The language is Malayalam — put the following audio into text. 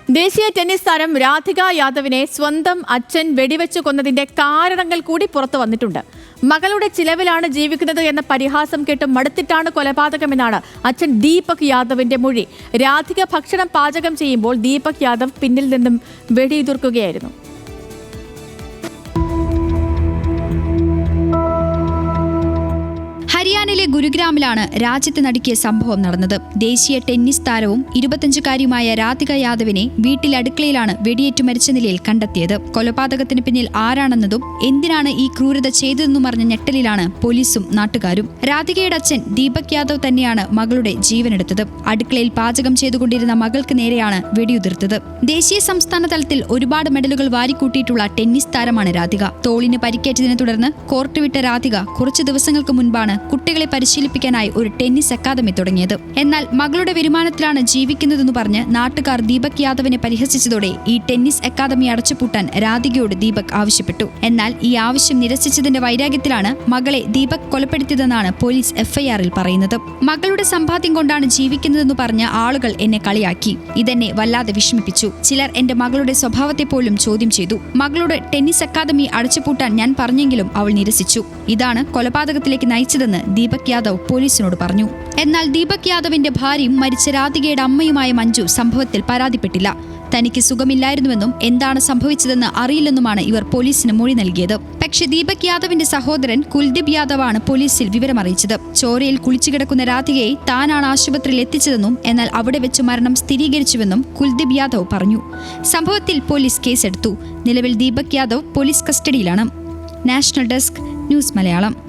ദേശീയ ടെന്നീസ് താരം രാധിക യാദവിനെ സ്വന്തം അച്ഛൻ വെടിവെച്ചു കൊന്നതിന്റെ കാരണങ്ങൾ കൂടി പുറത്തു വന്നിട്ടുണ്ട്. മകളുടെ ചിലവിലാണ് ജീവിക്കുന്നത് എന്ന പരിഹാസം കേട്ട് മടുത്തിട്ടാണ് കൊലപാതകമെന്നാണ് അച്ഛൻ ദീപക് യാദവിന്റെ മൊഴി. രാധിക ഭക്ഷണം പാചകം ചെയ്യുമ്പോൾ ദീപക് യാദവ് പിന്നിൽ നിന്നും വെടിയുതിർക്കുകയായിരുന്നു. ഹരിയാനയിലെ ഗുരുഗ്രാമിലാണ് രാജ്യത്ത് നടുക്കിയ സംഭവം നടന്നത്. ദേശീയ ടെന്നീസ് താരവും 25-കാരിയുമായ രാധിക യാദവിനെ വീട്ടിൽ അടുക്കളയിലാണ് വെടിയേറ്റു മരിച്ച നിലയിൽ കണ്ടെത്തിയത്. കൊലപാതകത്തിന് പിന്നിൽ ആരാണെന്നതും എന്തിനാണ് ഈ ക്രൂരത ചെയ്തതെന്നും അറിഞ്ഞ ഞെട്ടലിലാണ് പോലീസും നാട്ടുകാരും. രാധികയുടെ അച്ഛൻ ദീപക് യാദവ് തന്നെയാണ് മകളുടെ ജീവനെടുത്തത്. അടുക്കളയിൽ പാചകം ചെയ്തുകൊണ്ടിരുന്ന മകൾക്ക് നേരെയാണ് വെടിയുതിർത്തത്. ദേശീയ സംസ്ഥാന തലത്തിൽ ഒരുപാട് മെഡലുകൾ വാരിക്കൂട്ടിയിട്ടുള്ള ടെന്നീസ് താരമാണ് രാധിക. തോളിന് പരിക്കേറ്റതിനെ തുടർന്ന് കോർട്ട് വിട്ട രാധിക കുറച്ചു ദിവസങ്ങൾക്ക് മുൻപാണ് കുട്ടികളെ പരിശീലിപ്പിക്കാനായി ഒരു ടെന്നീസ് അക്കാദമി തുടങ്ങിയത്. എന്നാൽ മകളുടെ വരുമാനത്തിലാണ് ജീവിക്കുന്നതെന്ന് പറഞ്ഞ് നാട്ടുകാർ ദീപക് യാദവിനെ പരിഹസിച്ചതോടെ ഈ ടെന്നീസ് അക്കാദമി അടച്ചുപൂട്ടാൻ രാധികയോട് ദീപക് ആവശ്യപ്പെട്ടു. എന്നാൽ ഈ ആവശ്യം നിരസിച്ചതിന്റെ വൈരാഗ്യത്തിലാണ് മകളെ ദീപക് കൊലപ്പെടുത്തിയതെന്നാണ് പോലീസ് എഫ്ഐആറിൽ പറയുന്നത്. മകളുടെ സമ്പാദ്യം കൊണ്ടാണ് ജീവിക്കുന്നതെന്ന് പറഞ്ഞ ആളുകൾ എന്നെ കളിയാക്കി. ഇതെന്നെ വല്ലാതെ വിഷമിപ്പിച്ചു. ചിലർ എന്റെ മകളുടെ സ്വഭാവത്തെ പോലും ചോദ്യം ചെയ്തു. മകളുടെ ടെന്നീസ് അക്കാദമി അടച്ചുപൂട്ടാൻ ഞാൻ പറഞ്ഞെങ്കിലും അവൾ നിരസിച്ചു. ഇതാണ് കൊലപാതകത്തിലേക്ക് നയിച്ചതെന്ന് ദീപക് യാദവ് പോലീസിനോട് പറഞ്ഞു. എന്നാൽ ദീപക് യാദവിന്റെ ഭാര്യയും മരിച്ച രാധികയുടെ അമ്മയുമായ മഞ്ജു സംഭവത്തിൽ പരാതിപ്പെട്ടില്ല. തനിക്ക് സുഖമില്ലായിരുന്നുവെന്നും എന്താണ് സംഭവിച്ചതെന്ന് അറിയില്ലെന്നുമാണ് ഇവർ പോലീസിന് മൊഴി നൽകിയത്. പക്ഷേ ദീപക് യാദവിന്റെ സഹോദരൻ കുൽദീപ് യാദവാണ് പോലീസിൽ വിവരമറിയിച്ചത്. ചോരയിൽ കുളിച്ചുകിടക്കുന്ന രാധികയെ താനാണ് ആശുപത്രിയിൽ എത്തിച്ചതെന്നും എന്നാൽ അവിടെ വെച്ച് മരണം സ്ഥിരീകരിച്ചുവെന്നും കുൽദീപ് യാദവ് പറഞ്ഞു. സംഭവത്തിൽ പോലീസ് കേസെടുത്തു. നിലവിൽ ദീപക് യാദവ് പോലീസ് കസ്റ്റഡിയിലാണ്. National desk, news Malayalam.